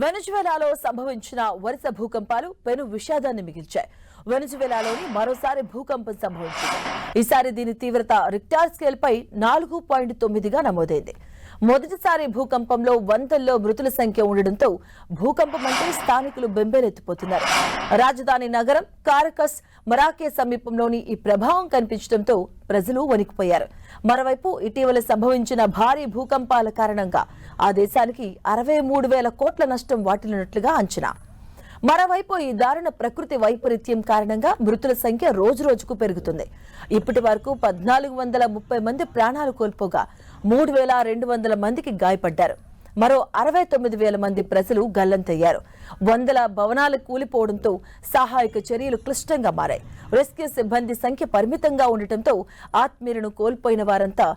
వెనజువెలాలో సంభవించిన వరుస భూకంపాలు పెను విషాదాన్ని మిగిల్చాయి. వెనజువెలాలోని మరోసారి భూకంపం సంభవించింది. ఈసారి దీని తీవ్రత రిక్టార్ స్కేల్ పై 4.9గా నమోదైంది. మొదటిసారి భూకంపంలో వందల్లో మృతుల సంఖ్య ఉండడంతో భూకంపం అంటే స్థానికులు బెంబేలెత్తిపోతున్నారు. రాజధాని నగరం కారకస్, మరాకే సమీపంలోని ఈ ప్రభావం కనిపించడంతో ప్రజలు వణికిపోయారు. మరోవైపు ఇటీవల సంభవించిన భారీ భూకంపాల కారణంగా ఆ దేశానికి 63,000 కోట్ల నష్టం వాటిల్లినట్లుగా అంచనా. మరోవైపు ఈ దారుణ ప్రకృతి వైపరీత్యం కారణంగా మృతుల సంఖ్య రోజురోజుకు పెరుగుతుంది. ఇప్పటి వరకు 1,430 మంది ప్రాణాలు కోల్పోగా 3,200 మందికి గాయపడ్డారు. మరో 69,000 మంది ప్రజలు గల్లంతయ్యారు. వందల భవనాలు కూలిపోవడంతో సహాయక చర్యలు క్లిష్టంగా మారాయి. రెస్క్యూ సిబ్బంది సంఖ్య పరిమితంగా ఉండటంతో ఆత్మీయులను కోల్పోయిన వారంతా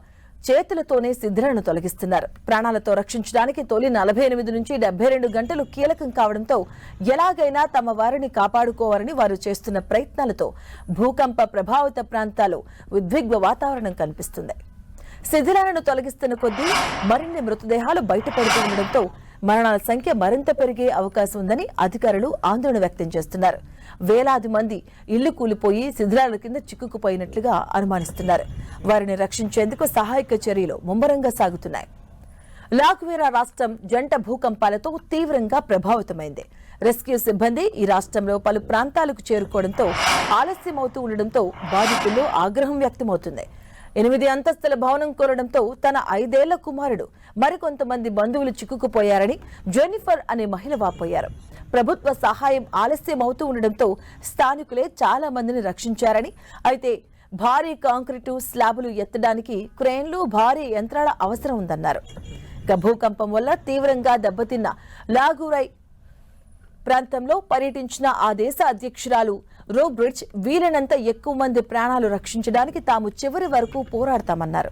చేతులతోనే శిథిలాలను తొలగిస్తున్నారు. ప్రాణాలతో రక్షించడానికి తొలి 48 నుంచి 72 గంటలు కీలకం కావడంతో ఎలాగైనా తమ వారిని కాపాడుకోవాలని వారు చేస్తున్న ప్రయత్నాలతో భూకంప ప్రభావిత ప్రాంతాల్లో ఉద్విగ్న వాతావరణం కనిపిస్తుంది. శిథిలాలను తొలగిస్తున్న కొద్దీ మరిన్ని మృతదేహాలు బయటపడుతూ ఉండడంతో మరణాల సంఖ్య మరింత పెరిగే అవకాశం ఉందని అధికారులు ఆందోళన వ్యక్తం చేస్తున్నారు. వేలాది మంది ఇళ్లు కూలిపోయి శిథిలాల కింద చిక్కుకుపోయినట్లుగా అనుమానిస్తున్నారు. వారిని రక్షించేందుకు సహాయక చర్యలు ముమ్మరంగా సాగుతున్నాయి. లాగ్వేరా రాష్ట్రం జంట భూకంపాలతో తీవ్రంగా ప్రభావితమైంది. రెస్క్యూ సిబ్బంది ఈ రాష్ట్రంలో పలు ప్రాంతాలకు చేరుకోవడంతో ఆలస్యమవుతూ ఉండడంతో బాధితుల్లో ఆగ్రహం వ్యక్తమవుతుంది. 8 అంతస్తుల భవనం కోరడంతో తన 5 ఏళ్ల కుమారుడు మరికొంతమంది బంధువులు చిక్కుకుపోయారని జెన్నిఫర్ అనే మహిళ వాపోయారు. ప్రభుత్వ సహాయం ఆలస్యం అవుతూ ఉండడంతో స్థానికులే చాలా మందిని రక్షించారని, అయితే భారీ కాంక్రీటు స్లాబులు ఎత్తడానికి క్రేన్లు, భారీ యంత్రాల అవసరం ఉందన్నారు. ఇక భూకంపం వల్ల తీవ్రంగా దెబ్బతిన్న లాగురై ప్రాంతంలో పర్యటించిన ఆ దేశ అధ్యక్షురాలు రోబ్రిడ్జ్ వీలైనంత ఎక్కువ మంది ప్రాణాలు రక్షించడానికి తాము చివరి వరకు పోరాడతామన్నారు.